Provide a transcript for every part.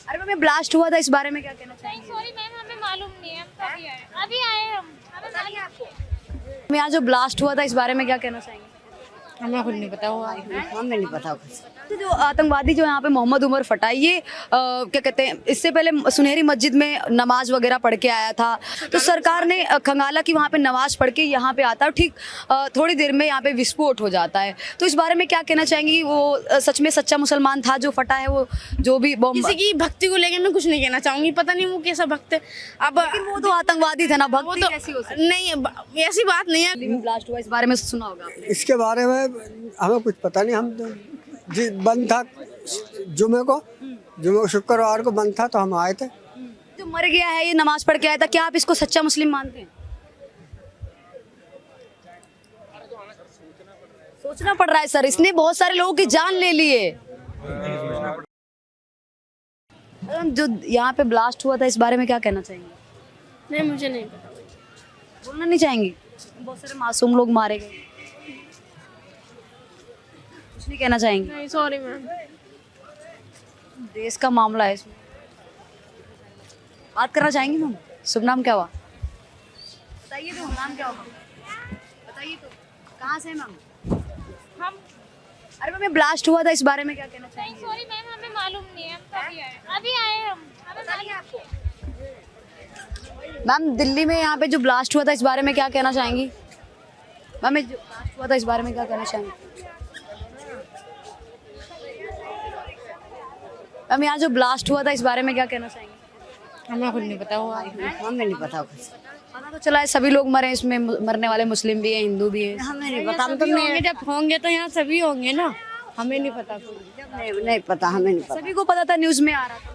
अरे ma'am blast हुआ था, इस बारे में क्या कहना चाहेंगे? सॉरी मैम, हमें मालूम नहीं है, हम तो अभी आए हम, हमें मालूम नहीं आपको। यहाँ जो ब्लास्ट हुआ था इस बारे में क्या कहना चाहेंगे? हमें खुद नहीं पता हुआ, हमें नहीं पता कुछ। जो आतंकवादी जो यहाँ पे मोहम्मद उमर फटा, ये क्या कहते हैं, इससे पहले सुनहरी मस्जिद में नमाज वगैरह पढ़ के आया था, तो सरकार ने खंगाला कि वहाँ पे नमाज पढ़ के यहाँ पे आता है, ठीक थोड़ी देर में यहाँ पे विस्फोट हो जाता है, तो इस बारे में क्या कहना चाहेंगी? वो सच में सच्चा मुसलमान था जो फटा है? वो जो भी बम, किसी की भक्ति को लेकर मैं कुछ नहीं कहना चाहूंगी, पता नहीं वो कैसा भक्त है। अब वो तो आतंकवादी था ना, वो भक्ति तो कैसी हो सकती नहीं, ऐसी बात नहीं है। है? ब्लास्ट हुआ, इस बारे में सुना होगा आपने। इसके बारे में हमें कुछ पता नहीं। हम तो जी बंद था जुमे को शुक्रवार को बंद था, तो हम आए थे। जो मर गया है, ये नमाज पढ़ के आया था, क्या आप इसको सच्चा मुस्लिम मानते हैं? सोचना पड़ रहा है सर, इसने बहुत सारे लोगों की जान ले ली है। जो यहाँ पे ब्लास्ट हुआ था, इस बारे में क्या कहना चाहेंगे? नहीं, मुझे नहीं पता। बोलना नहीं चाहेंगे? बहुत सारे मासूम लोग मारे गए, कुछ नहीं कहना चाहेंगे? नहीं, सॉरी मैम। देश का मामला है, इसमें बात करना चाहेंगी मैम? शुभ नाम क्या हुआ? बताइए तो, नाम क्या होगा? बताइए तो, कहाँ से मैम? हम अरे मैम ब्लास्ट हुआ था, इस बारे में क्या कहना चाहेंगे? सॉरी मैम, हमें मालूम नहीं है, हम तो अभी आए हम, हमें मालूम नहीं आपको। मैम दिल्ली में यहाँ पे जो ब्लास्ट हुआ था, इस बारे में क्या कहना चाहेंगी? मैम जो ब्लास्ट हुआ था, इस बारे में क्या कहना चाहेंगी? मैम यहाँ जो ब्लास्ट हुआ था, इस बारे में क्या कहना चाहेंगे? हमें खुद नहीं पता हुआ, हमें नहीं पता कुछ। पता तो चला है सभी लोग मरे, इसमें मरने वाले मुस्लिम भी हैं, हिंदू भी हैं। हमें नहीं पता, हम तो होंगे, जब होंगे तो यहाँ सभी होंगे ना, हमें नहीं पता कुछ। नहीं पता, हमें नहीं सभी को पता था, न्यूज में आ रहा था।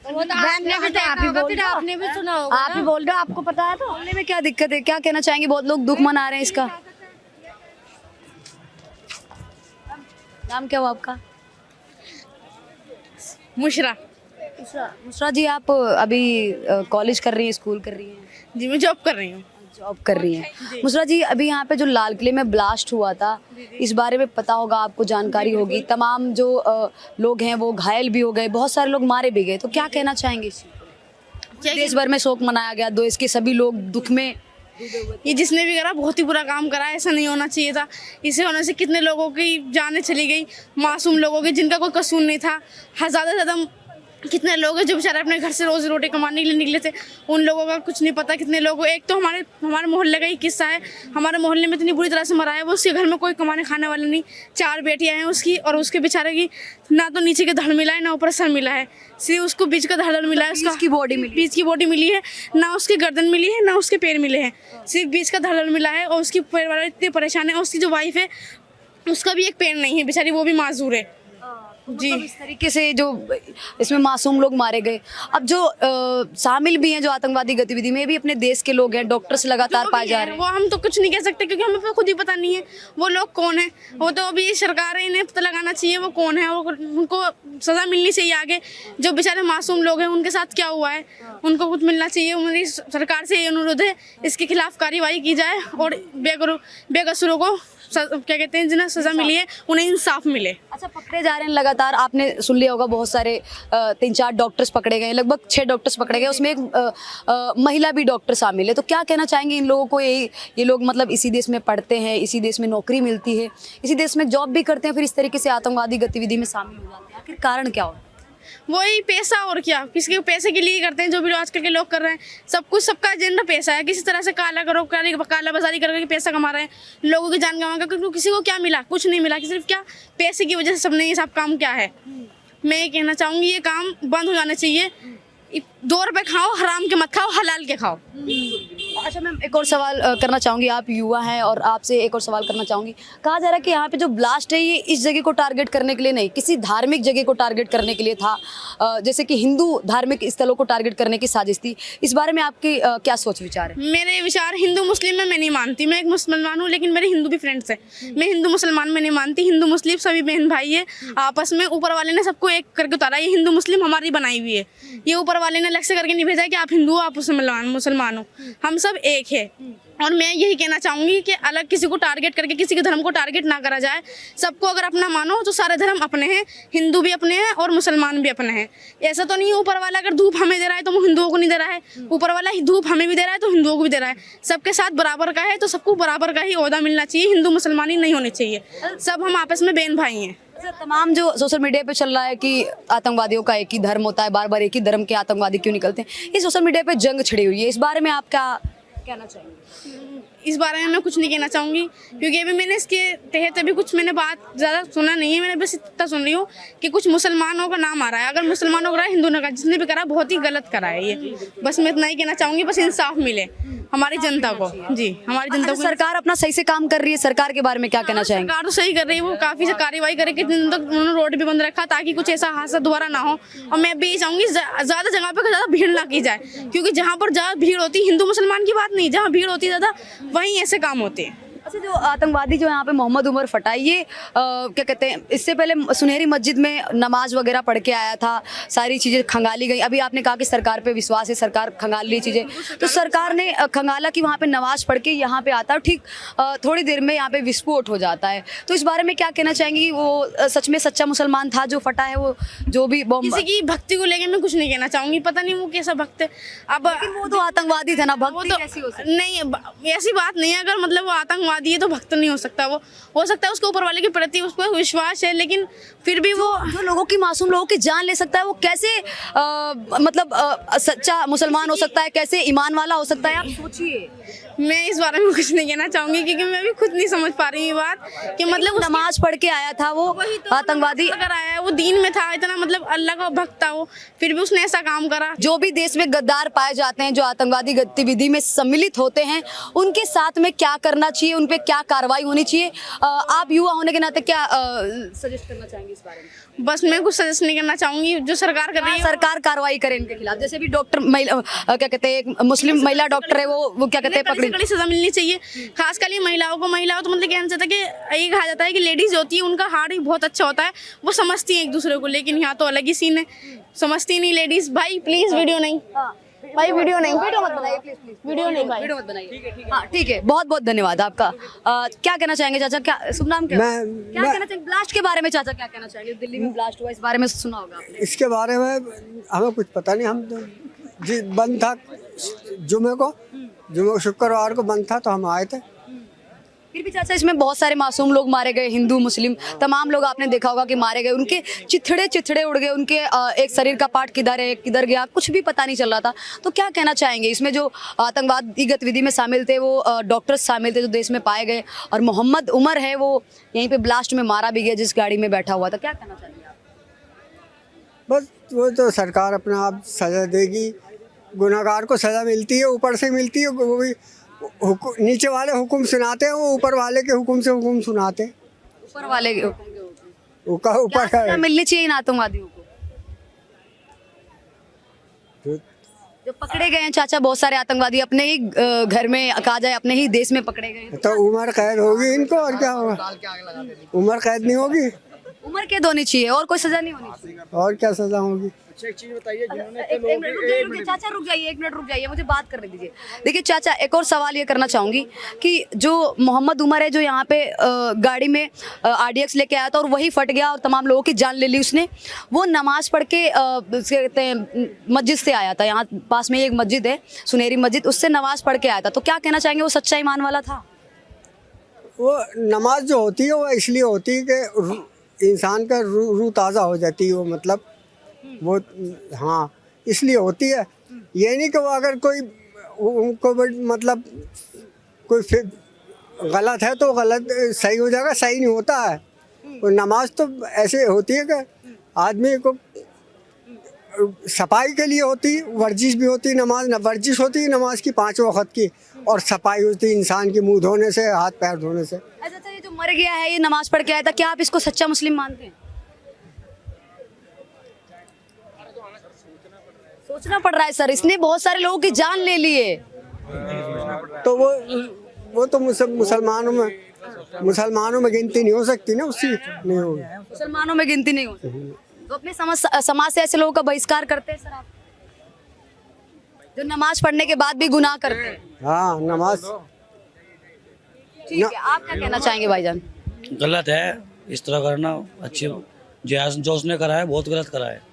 वो तो आपने भी देखा होगा, फिर आपने भी सुना होगा। आप ही बोल रहे हो, आपको पता है तो। बोलने में क्या दिक्कत है? क्या कहना चाहेंगे? बहुत लोग दुख मना रहे हैं इसका। नाम क्या हुआ आपका? मुशरा मुशरा जी, आप अभी कॉलेज कर रही हैं, स्कूल कर रही हैं? जी, मैं जॉब कर रही हूँ। जॉब कर रही हैं। मुशरा जी, अभी यहाँ पे जो लाल किले में ब्लास्ट हुआ था, इस बारे में पता होगा आपको, जानकारी होगी। तमाम जो लोग हैं वो घायल भी हो गए, बहुत सारे लोग मारे भी गए, तो क्या कहना चाहेंगे? देश भर में शोक मनाया गया, देश के सभी लोग दुख में। ये जिसने भी करा बहुत ही बुरा काम करा, ऐसा नहीं होना चाहिए था। इसे होने से कितने लोगों की जानें चली गई, मासूम लोगों की जिनका कोई कसूर नहीं था। ज़्यादा से ज़्यादा कितने लोग हैं जो बेचारे अपने घर से रोजी रोटी कमाने के लिए निकले थे, उन लोगों का कुछ नहीं पता। कितने लोगों, एक तो हमारे मोहल्ले का ही किस्सा है। हमारे मोहल्ले में इतनी बुरी तरह से मरा है वो, उसके घर में कोई कमाने खाने वाला नहीं, 4 बेटियां हैं उसकी, और उसके बेचारे की ना तो नीचे का धड़ मिला है, ना ऊपर सर मिला है, सिर्फ उसको बीच का धड़ मिला है। उसका बीच की बॉडी मिली है, ना उसकी गर्दन मिली है, ना उसके पैर मिले हैं, सिर्फ बीच का धड़ मिला है। और उसकी परिवार वाले इतने परेशान है। उसकी जो वाइफ है, उसका भी एक पैर नहीं है बेचारी, वो भी माजूर है जी। मतलब इस तरीके से जो इसमें मासूम लोग मारे गए। अब जो शामिल भी हैं जो आतंकवादी गतिविधि में, भी अपने देश के लोग हैं, डॉक्टर्स लगातार पाए जा रहे हैं। वो हम तो कुछ नहीं कह सकते, क्योंकि हमें खुद ही पता नहीं है वो लोग कौन है। वो तो अभी सरकार है, इन्हें पता लगाना चाहिए वो कौन है, उनको सजा मिलनी चाहिए। आगे जो बेचारे मासूम लोग हैं उनके साथ क्या हुआ है, उनको कुछ मिलना चाहिए। मेरी सरकार से ये अनुरोध है, इसके खिलाफ कार्रवाई की जाए और बेकसूरों को क्या कहते हैं, जिन्हें सजा मिली है उन्हें इंसाफ मिले। अच्छा, पकड़े जा रहे हैं लगातार, आपने सुन लिया होगा, बहुत सारे 3-4 डॉक्टर्स पकड़े गए, लगभग 6 डॉक्टर्स पकड़े गए, उसमें एक महिला भी डॉक्टर शामिल है। तो क्या कहना चाहेंगे इन लोगों को? ये लोग मतलब इसी देश में पढ़ते हैं, इसी देश में नौकरी मिलती है, इसी देश में जॉब भी करते हैं, फिर इस तरीके से आतंकवादी गतिविधि में शामिल हो जाते हैं, आखिर कारण क्या होता है? वही पैसा, और क्या, किसी के पैसे के लिए करते हैं जो भी आजकल के लोग कर रहे हैं। सब कुछ, सबका एजेंडा पैसा है। किसी तरह से काला बाजारी करके पैसा कमा रहे हैं, लोगों की जान गंवा कर। क्योंकि किसी को क्या मिला? कुछ नहीं मिला, सिर्फ क्या पैसे की वजह से सबने ये सब काम क्या है। मैं ये कहना चाहूँगी, ये काम बंद हो जाना चाहिए। 2 रुपये खाओ, हराम के मत खाओ, हलाल के खाओ। अच्छा मैम, एक और सवाल करना चाहूँगी, आप युवा हैं और आपसे एक और सवाल करना चाहूँगी। कहा जा रहा है कि यहाँ पे जो ब्लास्ट है, ये इस जगह को टारगेट करने के लिए नहीं, किसी धार्मिक जगह को टारगेट करने के लिए था, जैसे कि हिंदू धार्मिक स्थलों को टारगेट करने की साजिश थी। इस बारे में आपकी क्या सोच विचार है? मेरे विचार हिंदू मुस्लिम में मैं नहीं मानती। मैं एक मुसलमान हूँ, लेकिन मेरे हिंदू भी फ्रेंड्स हैं। मैं हिंदू मुसलमान में नहीं मानती। हिंदू मुस्लिम सभी बहन भाई है आपस में। ऊपर वाले ने सबको एक करके उतारा। ये हिंदू मुस्लिम हमारी बनाई हुई है, ये ऊपर वाले ने अलग से करके नहीं भेजा कि आप हिंदू हो, आप मुसलमान हो। हम सब एक है। और मैं यही कहना चाहूँगी कि अलग किसी को टारगेट करके किसी के धर्म को टारगेट ना करा जाए। सबको अगर अपना मानो तो सारे धर्म अपने हैं, हिंदू भी अपने हैं और मुसलमान भी अपने हैं। ऐसा तो नहीं है ऊपर वाला अगर धूप हमें दे रहा है तो वो हिंदुओं को नहीं दे रहा है, ऊपर वाला ही धूप हमें भी दे रहा है तो हिंदुओं को भी दे रहा है। सबके साथ बराबर का है तो सबको बराबर का ही ओहदा मिलना चाहिए, हिंदू मुसलमानी नहीं होनी चाहिए, सब हम आपस में बहन भाई हैं। अच्छा, तमाम जो सोशल मीडिया पे चल रहा है कि आतंकवादियों का एक ही धर्म होता है, बार बार एक ही धर्म के आतंकवादी क्यों निकलते हैं, ये सोशल मीडिया पे जंग छिड़ी हुई है, इस बारे में आप क्या कहना चाहेंगे? इस बारे में मैं कुछ नहीं कहना चाहूँगी क्योंकि अभी मैंने इसके तहत अभी कुछ मैंने बात ज़्यादा सुना नहीं है। मैंने बस इतना सुन रही हूँ कि कुछ मुसलमानों का नाम आ रहा है। अगर मुसलमानों का हिंदू ने कहा, जिसने भी करा बहुत ही गलत करा है ये। बस मैं इतना ही कहना चाहूँगी, बस इंसाफ मिले हमारी जनता को। जी, हमारी जनता को। सरकार अपना सही से काम कर रही है, सरकार के बारे में क्या कहना चाहेंगे? सरकार तो सही कर रही है, वो काफ़ी से कार्रवाई करे। कितने दिन तक उन्होंने रोड भी बंद रखा ताकि कुछ ऐसा हादसा दोबारा ना हो। और मैं भी चाहूँगी ज़्यादा जगह पर ज़्यादा भीड़ ना की जाए, क्योंकि जहाँ पर ज़्यादा भीड़ होती है, हिंदू मुसलमान की बात नहीं, जहाँ भीड़ होती है ज़्यादा वहीं ऐसे काम होते हैं। अच्छा, जो आतंकवादी जो यहाँ पे मोहम्मद उमर फटाई, ये क्या कहते हैं, इससे पहले सुनहरी मस्जिद में नमाज वगैरह पढ़ के आया था, सारी चीज़ें खंगाली गई। अभी आपने कहा कि सरकार पे विश्वास है, सरकार खंगाल ली चीज़ें, तो सरकार ने खंगाला कि वहाँ पे नमाज पढ़ के यहाँ पे आता है, ठीक थोड़ी देर में यहाँ पे विस्फोट हो जाता है। तो इस बारे में क्या कहना चाहेंगे कि वो सच में सच्चा मुसलमान था जो फटा है, वो जो भी बॉम्ब? किसी की भक्ति को लेकर मैं कुछ नहीं कहना चाहूँगी, पता नहीं वो कैसा भक्त है। अब वो तो आतंकवादी था ना, वो भक्ति तो कैसी हो सकती है? नहीं, ऐसी बात नहीं है। अगर मतलब वो आतंकवादी है तो भक्त नहीं हो सकता। वो हो सकता है उसके ऊपर वाले के प्रति उसको विश्वास है, लेकिन फिर भी वो जो लोगों की, मासूम लोगों की जान ले सकता है, वो कैसे मतलब सच्चा मुसलमान हो सकता है, कैसे ईमान वाला हो सकता है? आप सोचिए। मैं इस बारे में कुछ नहीं कहना चाहूंगी क्योंकि मैं भी खुद नहीं समझ पा रही हूँ ये बात कि मतलब नमाज पढ़ के आया था वो आतंकवादी, अगर आया है वो दीन में था, इतना मतलब अल्लाह का भक्त था वो, फिर भी उसने ऐसा काम करा। जो भी देश में गद्दार पाए जाते हैं, जो आतंकवादी गतिविधि में सम्मिलित होते हैं, उनके साथ में क्या करना चाहिए, उन पे क्या कार्रवाई होनी चाहिए? आप युवा होने के नाते क्या सजेस्ट करना चाहेंगे इस बारे में? बस मैं कुछ सजेस्ट नहीं करना चाहूंगी, जो सरकार कर रही है सरकार कार्रवाई करे इनके खिलाफ। जैसे भी डॉक्टर क्या कहते हैं, एक मुस्लिम महिला डॉक्टर है, वो क्या कहते हैं, पकड़ी कड़ी सजा मिलनी चाहिए, खासकर ये महिलाओं को। महिलाओं तो मतलब कहना चाहता है कि ये कहा जाता है कि लेडीज होती है उनका हार्ट भी बहुत अच्छा होता है, वो समझती है एक दूसरे को, लेकिन यहाँ तो अलग ही सीन है, समझती नहीं लेडीज। भाई प्लीज वीडियो नहीं, भाई वीडियो नहीं, वीडियो मत बनाइए प्लीज, वीडियो नहीं भाई, वीडियो मत बनाइए। हाँ ठीक है, बहुत बहुत धन्यवाद आपका। क्या कहना चाहेंगे चाचा? क्या शुभ नाम क्या? क्या कहना चाहेंगे ब्लास्ट के बारे में? चाचा क्या कहना चाहेंगे? दिल्ली में ब्लास्ट हुआ, इस बारे में सुना होगा आपने। इसके बारे में हमें कुछ पता नहीं, हम तो जी बंद था जुमे को, शुक्रवार को बंद था तो हम आए थे। फिर भी चाचा, इसमें बहुत सारे मासूम लोग मारे गए, हिंदू मुस्लिम तमाम लोग आपने देखा होगा कि मारे गए, उनके चिथड़े उड़ गए, उनके एक शरीर का पार्ट किधर है किधर गया कुछ भी पता नहीं चल रहा था। तो क्या कहना चाहेंगे इसमें? जो आतंकवादी गतिविधि में शामिल थे, वो डॉक्टर्स शामिल थे जो देश में पाए गए, और मोहम्मद उमर है वो यहीं पे ब्लास्ट में मारा भी गया जिस गाड़ी में बैठा हुआ था। क्या कहना चाहेंगे आप? बस वो तो सरकार अपना आप सजा देगी, गुनाहगार को सजा मिलती है, ऊपर से मिलती है, वो भी नीचे वाले हुक्म सुनाते हैं, वो ऊपर वाले के हुक्म से हुक्म सुनाते हैं। ऊपर वाले ऊपर क्या मिलनी चाहिए इन आतंकवादियों को जो पकड़े गए हैं? चाचा, बहुत सारे आतंकवादी अपने ही घर में, कहा जाए अपने ही देश में पकड़े गए हैं। तो उम्र कैद होगी इनको, और क्या होगा? उम्र कैद नहीं होगी, उम्र कैद होनी चाहिए, और कोई सजा नहीं होनी चाहिए। और क्या सजा होगी? एक चीज बताइए, जिन्होंने रुक चाचा, रुक जाइए, एक मिनट रुक जाइए, मुझे बात करने दीजिए। देखिए चाचा, एक और सवाल ये करना चाहूंगी कि जो मोहम्मद उमर है, जो यहाँ पे गाड़ी में RDX लेके आया था और वही फट गया और तमाम लोगों की जान ले ली उसने, वो नमाज पढ़ के कहते हैं मस्जिद से आया था। यहाँ पास में एक मस्जिद है, सुनहरी मस्जिद, उससे नमाज पढ़ के आया था। तो क्या कहना चाहेंगे, वो सच्चा ईमान वाला था? वो नमाज जो होती है वो इसलिए होती है कि इंसान का रूह ताज़ा हो जाती है, वो मतलब वो, हाँ इसलिए होती है। ये नहीं कि वो अगर कोई उनको मतलब कोई फिर गलत है तो गलत सही हो जाएगा, सही नहीं होता है। वो नमाज तो ऐसे होती है कि आदमी को सफाई के लिए होती, वर्जिश भी होती, नमाज वर्जिश होती है नमाज की 5 वक्त की, और सफाई होती इंसान की मुंह धोने से, हाथ पैर धोने से। अच्छा, ये जो मर गया है, ये नमाज पढ़ के आया था, क्या आप इसको सच्चा मुस्लिम मानते हैं? सोचना पड़ रहा है सर, इसने बहुत सारे लोगों की जान ले ली है। तो वो तो मुसलमानों में गिनती नहीं हो सकती ना, उसकी नहीं होगी। मुसलमानों में गिनती नहीं हो सकती, तो अपने समाज से ऐसे लोगों का बहिष्कार करते हैं सर आप, जो नमाज पढ़ने के बाद भी गुनाह करते हैं। हाँ, नमाज ठीक है, आप क्या कहना चाहेंगे भाईजान? गलत है इस तरह करना। अच्छी जो उसने करा है बहुत गलत करा है।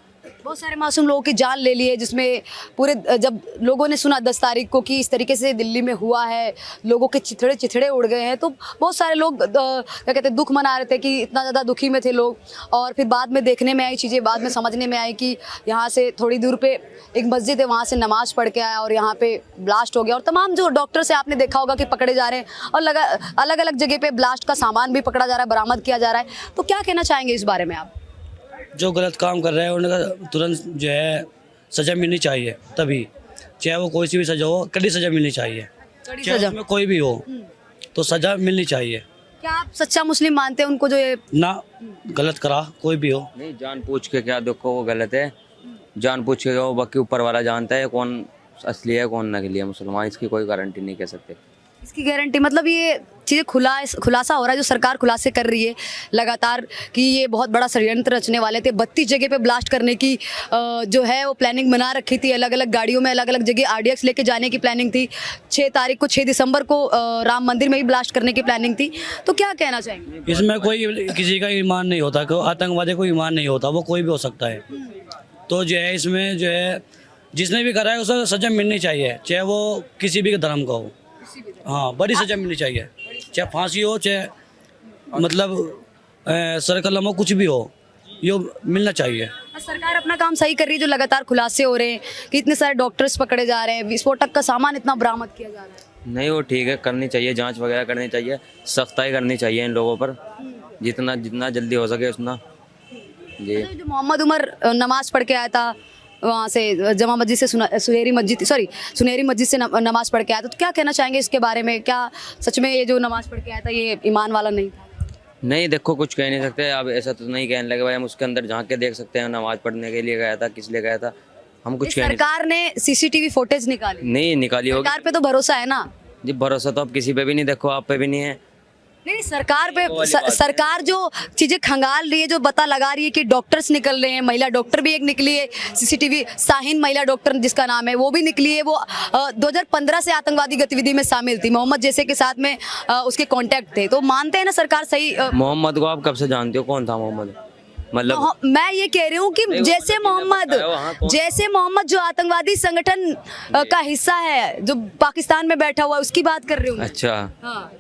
बहुत सारे मासूम लोगों की जान ले ली है, जिसमें पूरे जब लोगों ने सुना 10 तारीख को कि इस तरीके से दिल्ली में हुआ है, लोगों के चिथड़े चिथड़े उड़ गए हैं, तो बहुत सारे लोग क्या कहते हैं दुख मना रहे थे कि इतना ज़्यादा दुखी में थे लोग। और फिर बाद में देखने में आई चीज़ें, बाद में समझने में आई कि यहाँ से थोड़ी दूर पे एक मस्जिद है, वहाँ से नमाज पढ़ के आया और यहाँ पे ब्लास्ट हो गया। और तमाम जो डॉक्टर से आपने देखा होगा कि पकड़े जा रहे हैं और अलग अलग जगह पे ब्लास्ट का सामान भी पकड़ा जा रहा है, बरामद किया जा रहा है। तो क्या कहना चाहेंगे इस बारे में आप? जो गलत काम कर रहे हैं उनका तुरंत जो है सज़ा मिलनी चाहिए, तभी चाहे वो कोई सी भी सज़ा हो, कड़ी सज़ा मिलनी चाहिए। चाहे सजा। उसमें कोई भी हो तो सज़ा मिलनी चाहिए। क्या आप सच्चा मुस्लिम मानते हैं उनको जो ये ना गलत करा कोई भी हो? नहीं, जान पूछ के क्या देखो वो गलत है। जान पूछ के वो बाकी ऊपर वाला जानता है कौन असली है कौन नकली है मुसलमान, इसकी कोई गारंटी नहीं कह सकते। इसकी गारंटी मतलब ये चीज़ें खुलासा हो रहा है, जो सरकार खुलासे कर रही है लगातार कि ये बहुत बड़ा षड्यंत्र रचने वाले थे। 32 जगह पे ब्लास्ट करने की जो है वो प्लानिंग बना रखी थी, अलग अलग गाड़ियों में अलग अलग जगह RDX लेके जाने की प्लानिंग थी। 6 दिसंबर को राम मंदिर में भी ब्लास्ट करने की प्लानिंग थी। तो क्या कहना चाहेंगे? इसमें कोई किसी का ईमान नहीं होता, कि आतंकवादी को ईमान नहीं होता, वो कोई भी हो सकता है। तो जो है इसमें जो है जिसने भी करा है उसे सज़ा मिलनी चाहिए, चाहे वो किसी भी धर्म का हो। हाँ, बड़ी सज़ा मिलनी चाहिए, चाहे फांसी हो चाहे मतलब सरकलम हो, कुछ भी हो, ये मिलना चाहिए। सरकार अपना काम सही कर रही है, जो लगातार खुलासे हो रहे हैं कि इतने सारे डॉक्टर्स पकड़े जा रहे हैं, विस्फोटक का सामान इतना बरामद किया जा रहा है। नहीं, वो ठीक है, करनी चाहिए, जांच वगैरह करनी चाहिए, सख्ताई करनी चाहिए इन लोगों पर, जितना जल्दी हो सके उतना। जी, जो मोहम्मद उमर नमाज पढ़ के आया था वहाँ से जमा मस्जिद से सुनहरी मस्जिद से नमाज पढ़ के आया था, तो क्या कहना चाहेंगे इसके बारे में? क्या सच में ये जो नमाज पढ़ के आया था ये ईमान वाला नहीं था? नहीं, देखो कुछ कह नहीं सकते। अब ऐसा तो नहीं कहने लगे भाई हम उसके अंदर झांक के देख सकते हैं नमाज पढ़ने के लिए गया था, किस लिए गया था, हम कुछ कह नहीं। सरकार ने CCTV फुटेज निकाली, नहीं निकाली होगी। सरकार पे तो भरोसा है ना जी, भरोसा तो अब किसी पे भी नहीं, देखो आप पे भी नहीं है। नहीं, सरकार पे सरकार जो चीजें खंगाल रही है, जो पता लगा रही है कि डॉक्टर्स निकल रहे हैं, महिला डॉक्टर भी एक निकली है CCTV, शाहीन महिला डॉक्टर जिसका नाम है, वो भी निकली है। वो 2015 से आतंकवादी गतिविधि में शामिल थी, मोहम्मद जैसे के साथ में उसके कांटेक्ट थे। तो मानते हैं ना सरकार सही? मोहम्मद को आप कब से जानते हो, कौन था मोहम्मद? मतलब मैं ये कह रही हूँ कि जैसे मोहम्मद जो आतंकवादी संगठन का हिस्सा है, जो पाकिस्तान में बैठा हुआ है, उसकी बात कर रही हूँ। अच्छा, हाँ,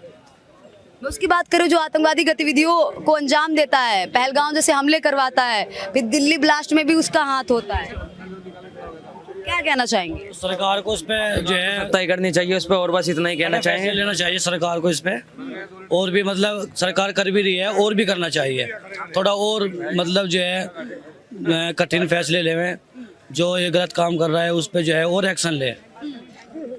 मैं उसकी बात करूँ जो आतंकवादी गतिविधियों को अंजाम देता है, पहलगाम जैसे हमले करवाता है, फिर दिल्ली ब्लास्ट में भी उसका हाथ होता है। क्या कहना चाहेंगे? सरकार को इस पे जो है सख्ताई करनी चाहिए उस पर, और बस इतना ही कहना चाहेंगे। लेना चाहिए सरकार को इस पे, और भी मतलब सरकार कर भी रही है और भी करना चाहिए थोड़ा, और मतलब जो है कठिन फैसले लेवे, जो ये गलत काम कर रहा है उस पर जो है और एक्शन ले।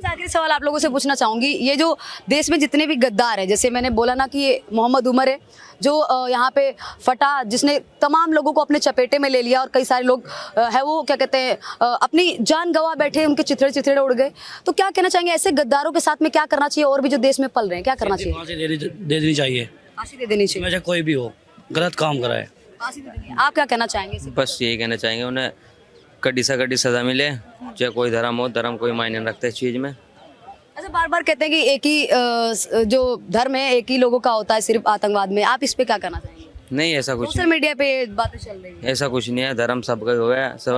आखिरी सवाल आप लोगों से पूछना चाहूँगी, ये जो देश में जितने भी गद्दार हैं, जैसे मैंने बोला ना कि ये मोहम्मद उमर है जो यहाँ पे फटा, जिसने तमाम लोगों को अपने चपेटे में ले लिया, और कई सारे लोग है वो क्या कहते हैं अपनी जान गंवा बैठे, उनके चिथड़े उड़ गए। तो क्या कहना चाहेंगे ऐसे गद्दारों के साथ में क्या करना चाहिए, और भी जो देश में पल रहे हैं क्या करना चाहिए? फांसी दे देनी चाहिए, फांसी दे देनी चाहिए, चाहे कोई भी हो गलत काम करा है। फांसी दे देनी है। आप क्या कहना चाहेंगे? बस यही कहना चाहेंगे उन्हें कड़ी से कड़ी सजा मिले, चाहे कोई धर्म हो, धर्म कोई मायने नहीं रखता इस चीज़ में। अच्छा, बार बार कहते हैं कि एक ही जो धर्म है एक ही लोगों का होता है सिर्फ आतंकवाद में, आप इस पे क्या कहना चाहेंगे? नहीं, ऐसा कुछ सोशल मीडिया पे ये बातें चल रही है। ऐसा कुछ नहीं है, धर्म सबका हुआ है, सब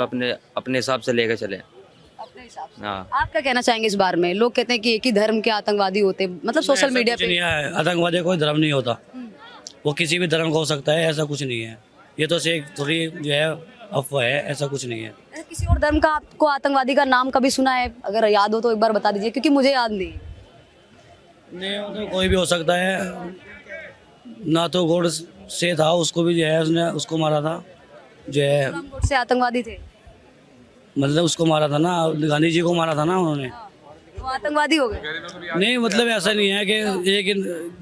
अपने हिसाब से लेके चले। अपने हिसाब से हाँ, आप क्या कहना चाहेंगे इस बारे में? लोग कहते हैं कि एक ही धर्म के आतंकवादी होते हैं, मतलब सोशल मीडिया कुछ पे। नहीं है, आतंकवादी कोई धर्म नहीं होता, वो किसी भी धर्म का हो सकता है, ऐसा कुछ नहीं है। ये तो सिर्फ थोड़ी जो है अफवाह है, ऐसा कुछ नहीं है। किसी और धर्म का आपको आतंकवादी का नाम कभी सुना है? अगर याद हो तो एक बार बता दीजिए, क्योंकि मुझे याद नहीं। नहीं, वो तो कोई भी हो सकता है ना, तो गोड से था, उसको भी जो है उसने उसको मारा था, जो है से आतंकवादी थे, मतलब उसको मारा था ना, गांधी जी को मारा था ना उन्होंने, वो आतंकवादी हो गए। नहीं मतलब ऐसा नहीं है कि एक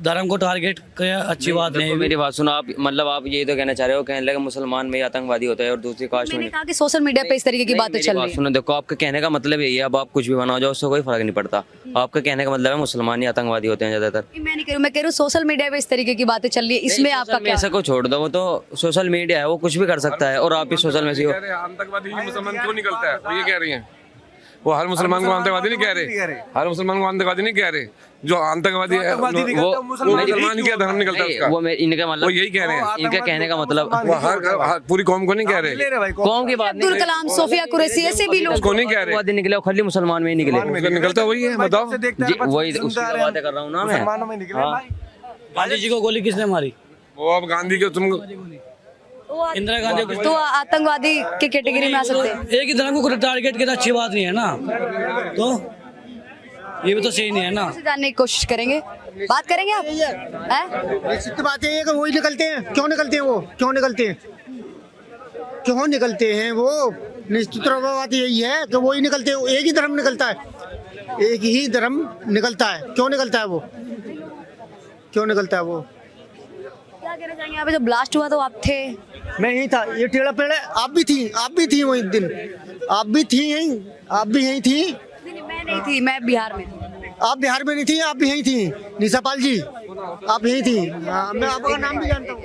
धर्म को टारगेट किया, अच्छी बात नहीं तो है। मेरी बात सुनो आप, मतलब आप यही तो कहना चाह रहे हो, कहने लगे मुसलमान में ही आतंकवादी होता है और दूसरी कास्ट में मैंने नहीं। कहा कि सोशल मीडिया पे इस तरीके की बातें चल रही है। सुनो, देखो आपका कहने का मतलब यही है, अब आप कुछ भी बनाओ जाओ उससे कोई फर्क नहीं पड़ता। आपका कहने का मतलब है मुसलमान ही आतंकवादी होते हैं ज्यादातर। मैं नहीं कह रही हूँ, मैं कह रही हूँ सोशल मीडिया पे इस तरीके की बातें चल रही है, इसमें आपका क्या? ऐसा को छोड़ दो, वो तो सोशल मीडिया है, वो कुछ भी कर सकता है, और आप भी सोशल में से हो। आतंकवादी ही मुसलमान क्यों निकलता है, वो ये कह रही हैं। वो हर मुसलमान को आतंकवादी नहीं कह रहे, हर मुसलमान को आतंकवादी नहीं कह रहे। जो आतंकवादी है वो मुसलमान क्या धर्म निकलता है उसका, वो इनका मतलब वो यही कह रहे हैं। इनका कहने का मतलब वो हर पूरी कौम को नहीं कह रहे, कौम की बात अब्दुल कलाम, सोफिया कुरैशी, ऐसे भी लोग उसको नहीं कह रहे। नहीं निकले, खाली मुसलमान में ही निकले। उसका निकलता वही है, बताओ। जी वही उसकी बातें कर रहा हूँ ना मैं। हाँ। गांधी जी को गोली किसने मारी? वो अब गांधी के तुम इंदिरा गांधी को। तो आतंकवादी की कैटेगरी में आ सकते हैं। एक ही धर्म को टारगेट किया, अच्छी बात नहीं है ना, तो ये भी तो सही नहीं है ना। जानने की कोशिश करेंगे, बात करेंगे आप हैं? सिद्ध बात है कि वही निकलते हैं। क्यों निकलते हैं वो, क्यों निकलते हैं, क्यों निकलते हैं वो? निश्चित बात यही है कि वही निकलते हैं। एक ही धर्म निकलता है, एक ही धर्म निकलता है। क्यों निकलता है वो, क्यों निकलता है वो? क्या कहना चाहेंगे? यहाँ पे जब ब्लास्ट हुआ तो आप थे? मैं यही था, ये टेढ़ा पेड़ा। आप भी थी वही दिन, आप भी थी यहीं, आप भी यहीं थी। नहीं, मैं नहीं थी, मैं बिहार में थी। आप बिहार में नहीं थी, आप भी यहीं थी। निशा पाल जी, आप यहीं थी। हाँ, मैं आपका नाम भी जानता हूँ।